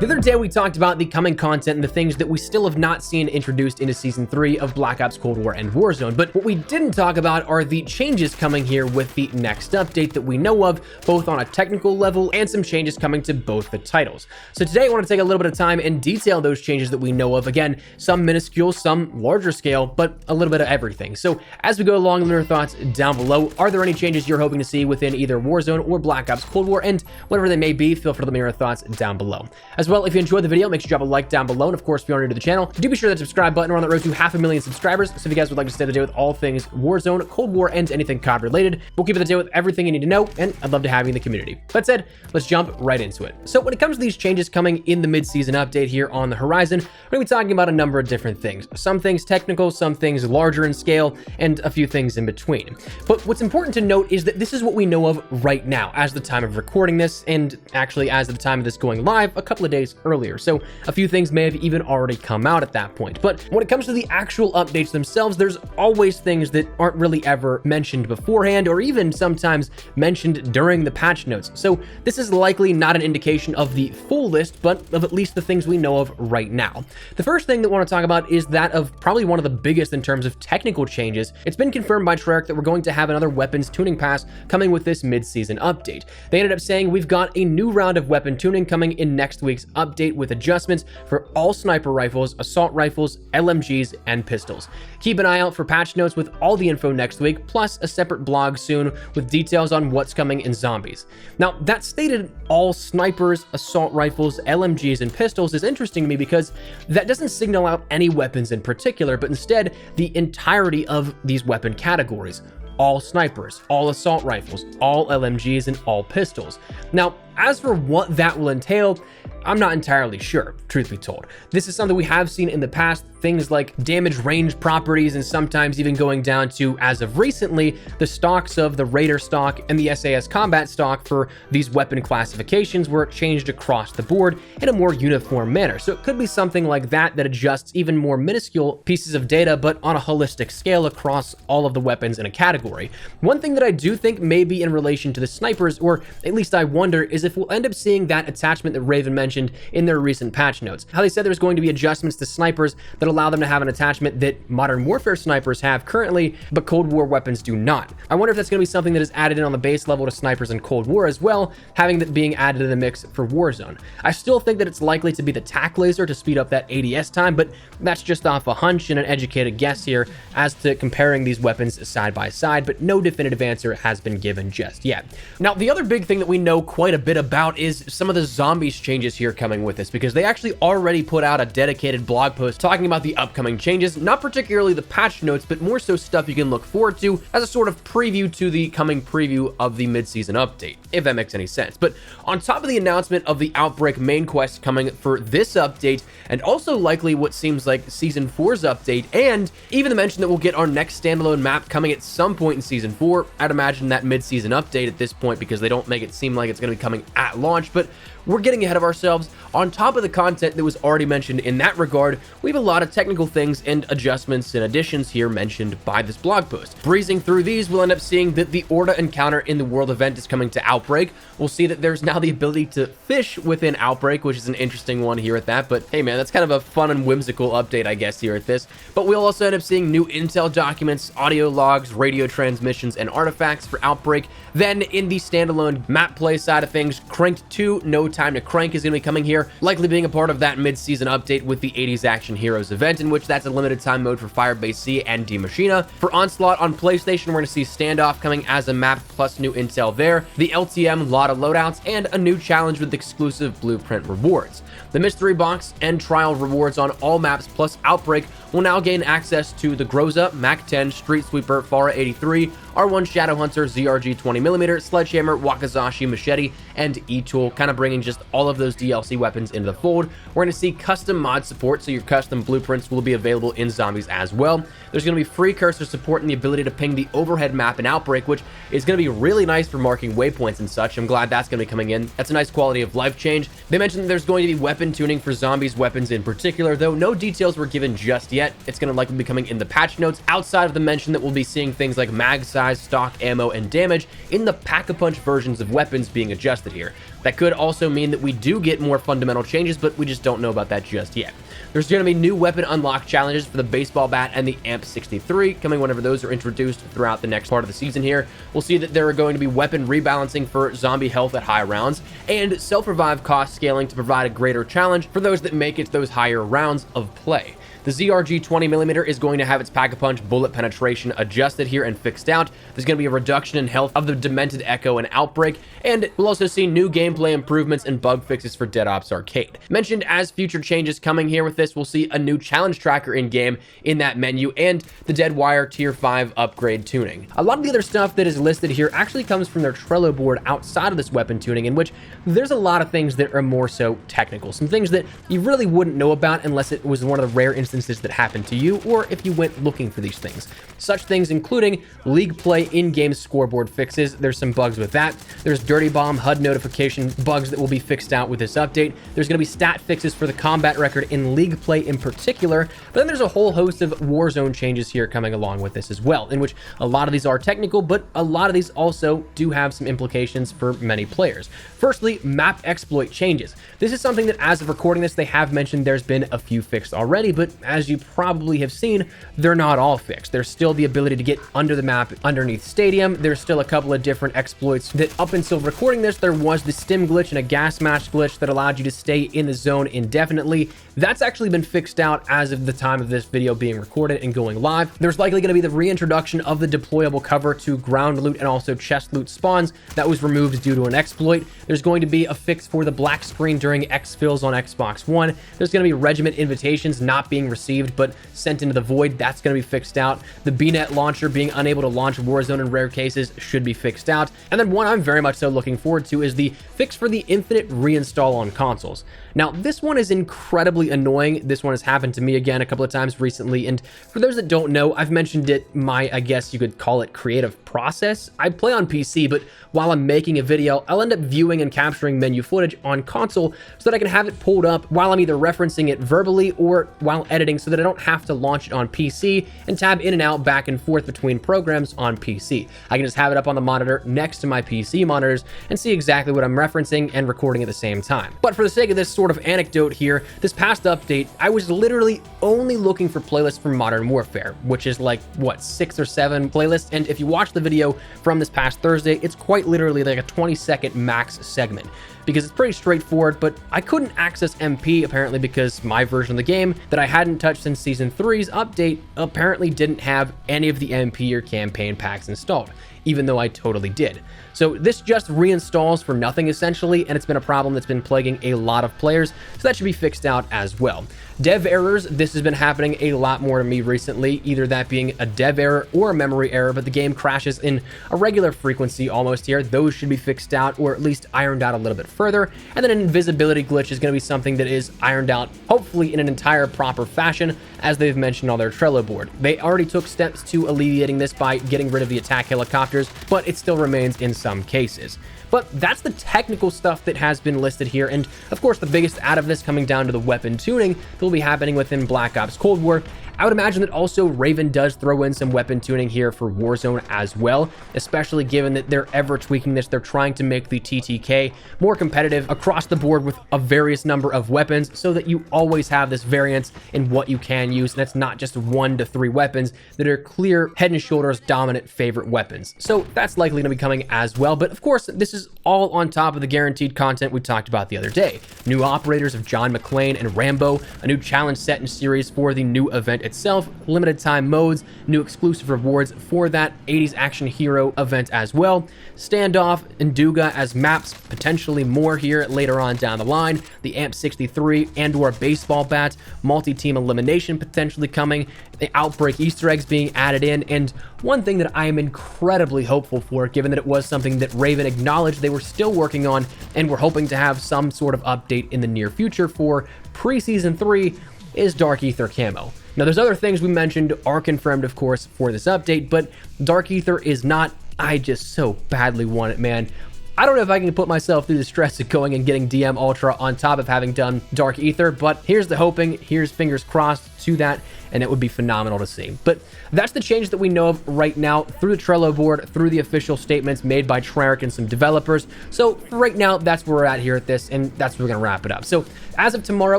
The other day we talked about the coming content and the things that we still have not seen introduced into Season 3 of Black Ops Cold War and Warzone, but what we didn't talk about are the changes coming here with the next update that we know of, both on a technical level and some changes coming to both the titles. So today I want to take a little bit of time and detail those changes that we know of. Again, some minuscule, some larger scale, but a little bit of everything. So as we go along, leave your thoughts down below. Are there any changes you're hoping to see within either Warzone or Black Ops Cold War? And whatever they may be, feel free to let me know your thoughts down below. As well, if you enjoyed the video, make sure you drop a like down below. And of course, if you're new to the channel, do be sure that subscribe button. We're on that road to 500,000 subscribers. So if you guys would like to stay up to date with all things Warzone, Cold War, and anything COD related, we'll keep it up to date with everything you need to know, and I'd love to have you in the community. That said, let's jump right into it. So when it comes to these changes coming in the mid-season update here on the horizon, we're going to be talking about a number of different things. Some things technical, some things larger in scale, and a few things in between. But what's important to note is that this is what we know of right now as the time of recording this, and actually as of the time of this going live a couple of days earlier. So a few things may have even already come out at that point. But when it comes to the actual updates themselves, there's always things that aren't really ever mentioned beforehand, or even sometimes mentioned during the patch notes. So this is likely not an indication of the full list, but of at least the things we know of right now. The first thing that I want to talk about is that of probably one of the biggest in terms of technical changes. It's been confirmed by Treyarch that we're going to have another weapons tuning pass coming with this mid-season update. They ended up saying we've got a new round of weapon tuning coming in next week's update with adjustments for all sniper rifles, assault rifles, LMGs, and pistols. Keep an eye out for patch notes with all the info next week, plus a separate blog soon with details on what's coming in zombies. Now, that stated all snipers, assault rifles, LMGs, and pistols is interesting to me because that doesn't signal out any weapons in particular, but instead the entirety of these weapon categories. All snipers, all assault rifles, all LMGs, and all pistols. Now, as for what that will entail, I'm not entirely sure, truth be told. This is something we have seen in the past, things like damage range properties, and sometimes even going down to, as of recently, the stocks of the Raider stock and the SAS combat stock for these weapon classifications were changed across the board in a more uniform manner. So it could be something like that that adjusts even more minuscule pieces of data, but on a holistic scale across all of the weapons in a category. One thing that I do think may be in relation to the snipers, or at least I wonder, is if we'll end up seeing that attachment that Raven mentioned in their recent patch notes. How they said there's going to be adjustments to snipers that allow them to have an attachment that Modern Warfare snipers have currently, but Cold War weapons do not. I wonder if that's going to be something that is added in on the base level to snipers in Cold War as well, having that being added in the mix for Warzone. I still think that it's likely to be the TAC laser to speed up that ADS time, but that's just off a hunch and an educated guess here as to comparing these weapons side by side, but no definitive answer has been given just yet. Now, the other big thing that we know quite a bit about is some of the zombies changes here coming with this, because they actually already put out a dedicated blog post talking about the upcoming changes, not particularly the patch notes, but more so stuff you can look forward to as a sort of preview to the coming preview of the mid-season update, if that makes any sense. But on top of the announcement of the Outbreak main quest coming for this update, and also likely what seems like Season 4's update, and even the mention that we'll get our next standalone map coming at some point in Season 4, I'd imagine that mid-season update at this point, because they don't make it seem like it's going to be coming at launch, but we're getting ahead of ourselves. On top of the content that was already mentioned in that regard, we have a lot of technical things and adjustments and additions here mentioned by this blog post. Breezing through these, we'll end up seeing that the Orda encounter in the world event is coming to Outbreak. We'll see that there's now the ability to fish within Outbreak, which is an interesting one here at that, but hey man, that's kind of a fun and whimsical update, I guess, here at this. But we'll also end up seeing new intel documents, audio logs, radio transmissions, and artifacts for Outbreak. Then in the standalone map play side of things, Cranked 2, No Time to Crank is going to be coming here, likely being a part of that mid-season update with the 80s Action Heroes event, in which that's a limited time mode for Firebase C and D Machina. For Onslaught on PlayStation, we're going to see Standoff coming as a map plus new intel there, the LTM lot of loadouts, and a new challenge with exclusive Blueprint rewards. The Mystery Box and Trial rewards on all maps plus Outbreak will now gain access to the Groza, MAC-10, Street Sweeper, FARA 83, R1 Shadowhunter, ZRG 20mm, Sledgehammer, Wakizashi, Machete, and E-Tool, kind of bringing just all of those DLC weapons into the fold. We're going to see custom mod support, so your custom blueprints will be available in Zombies as well. There's going to be free cursor support and the ability to ping the overhead map in Outbreak, which is going to be really nice for marking waypoints and such. I'm glad that's going to be coming in. That's a nice quality of life change. They mentioned that there's going to be weapon tuning for Zombies weapons in particular, though no details were given just yet. It's going to likely be coming in the patch notes, outside of the mention that we'll be seeing things like mag size, stock ammo, and damage in the pack-a-punch versions of weapons being adjusted here. That could also mean that we do get more fundamental changes, but we just don't know about that just yet. There's going to be new weapon unlock challenges for the baseball bat and the AMP-63 coming whenever those are introduced throughout the next part of the season here. We'll see that there are going to be weapon rebalancing for zombie health at high rounds and self-revive cost scaling to provide a greater challenge for those that make it to those higher rounds of play. The ZRG 20mm is going to have its Pack-a-Punch bullet penetration adjusted here and fixed out. There's going to be a reduction in health of the Demented Echo and Outbreak, and we'll also see new gameplay improvements and bug fixes for Dead Ops Arcade. Mentioned as future changes coming here with this, we'll see a new challenge tracker in-game in that menu and the Dead Wire Tier 5 upgrade tuning. A lot of the other stuff that is listed here actually comes from their Trello board outside of this weapon tuning, in which there's a lot of things that are more so technical, some things that you really wouldn't know about unless it was one of the rare instances that happened to you, or if you went looking for these things. Such things including League Play in-game scoreboard fixes. There's some bugs with that. There's Dirty Bomb HUD notification bugs that will be fixed out with this update. There's going to be stat fixes for the combat record in League Play in particular, but then there's a whole host of Warzone changes here coming along with this as well, in which a lot of these are technical, but a lot of these also do have some implications for many players. Firstly, map exploit changes. This is something that as of recording this, they have mentioned there's been a few fixed already, but as you probably have seen, they're not all fixed. There's still the ability to get under the map underneath Stadium. There's still a couple of different exploits that up until recording this, there was the stim glitch and a gas match glitch that allowed you to stay in the zone indefinitely. That's actually been fixed out as of the time of this video being recorded and going live. There's likely going to be the reintroduction of the deployable cover to ground loot and also chest loot spawns that was removed due to an exploit. There's going to be a fix for the black screen during exfils on Xbox One. There's going to be regiment invitations not being received but sent into the void. That's going to be fixed out. The BNet launcher being unable to launch Warzone in rare cases should be fixed out. And then one I'm very much so looking forward to is the fix for the infinite reinstall on consoles. Now, this one is incredibly annoying. This one has happened to me again a couple of times recently, and for those that don't know, I've mentioned it, I guess you could call it creative process. I play on PC, but while I'm making a video, I'll end up viewing and capturing menu footage on console so that I can have it pulled up while I'm either referencing it verbally or while editing, so that I don't have to launch it on PC and tab in and out back and forth between programs on PC. I can just have it up on the monitor next to my PC monitors and see exactly what I'm referencing and recording at the same time. But for the sake of this sort of anecdote here, this past update, I was literally only looking for playlists for Modern Warfare, which is like, what, 6 or 7 playlists? And if you watch the video from this past Thursday, it's quite literally like a 20-second max segment, because it's pretty straightforward. But I couldn't access MP apparently because my version of the game that I hadn't touched since Season 3's update apparently didn't have any of the MP or campaign packs installed, even though I totally did. So this just reinstalls for nothing essentially, and it's been a problem that's been plaguing a lot of players, so that should be fixed out as well. Dev errors, this has been happening a lot more to me recently, either that being a dev error or a memory error, but the game crashes in a regular frequency almost here. Those should be fixed out, or at least ironed out a little bit further. And then an invisibility glitch is going to be something that is ironed out, hopefully in an entire proper fashion, as they've mentioned on their Trello board. They already took steps to alleviating this by getting rid of the attack helicopters, but it still remains in some cases. But that's the technical stuff that has been listed here, and of course the biggest out of this coming down to the weapon tuning that will be happening within Black Ops Cold War. I would imagine that also Raven does throw in some weapon tuning here for Warzone as well, especially given that they're ever tweaking this. They're trying to make the TTK more competitive across the board with a various number of weapons, so that you always have this variance in what you can use, and it's not just 1 to 3 weapons that are clear head and shoulders dominant favorite weapons. So that's likely to be coming as well. But of course, this is all on top of the guaranteed content we talked about the other day. New operators of John McClane and Rambo, a new challenge set and series for the new event itself, limited time modes, new exclusive rewards for that 80s action hero event as well, Standoff and Duga as maps, potentially more here later on down the line, the AMP-63 and or baseball bat, multi-team elimination potentially coming, the Outbreak Easter eggs being added in, and one thing that I am incredibly hopeful for, given that it was something that Raven acknowledged they were still working on and were hoping to have some sort of update in the near future for pre-season 3, is Dark Ether camo. Now, there's other things we mentioned are confirmed, of course, for this update, but Dark Ether is not. I just so badly want it, man. I don't know if I can put myself through the stress of going and getting DM Ultra on top of having done Dark Ether, but here's the hoping, here's fingers crossed to that, and it would be phenomenal to see. But that's the change that we know of right now through the Trello board, through the official statements made by Treyarch and some developers. So right now, that's where we're at here at this, and that's where we're going to wrap it up. So as of tomorrow,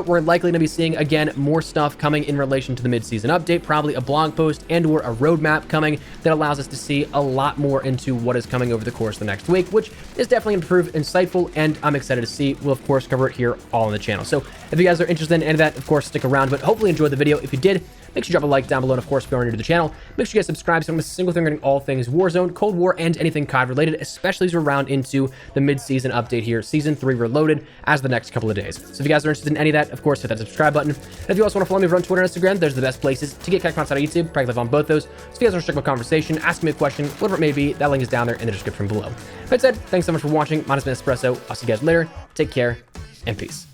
we're likely going to be seeing, again, more stuff coming in relation to the mid-season update, probably a blog post and or a roadmap coming that allows us to see a lot more into what is coming over the course of the next week, which is definitely going to prove insightful, and I'm excited to see. We'll, of course, cover it here all on the channel. So if you guys are interested in any of that, of course, stick around, but hopefully enjoyed the video. If you did, make sure you drop a like down below, and of course, if you're new to the channel, make sure you guys subscribe so you don't miss a single thing regarding all things Warzone, Cold War, and anything COD related, especially as we're round into the mid-season update here, Season 3 Reloaded, as the next couple of days. So if you guys are interested in any of that, of course, hit that subscribe button. And if you also want to follow me over on Twitter and Instagram, those are the best places to get content outside of YouTube. Probably live on both those. So if you guys want to strike up a conversation, ask me a question, whatever it may be, that link is down there in the description below. That said, thanks so much for watching. Mine has been Espresso. I'll see you guys later. Take care, and peace.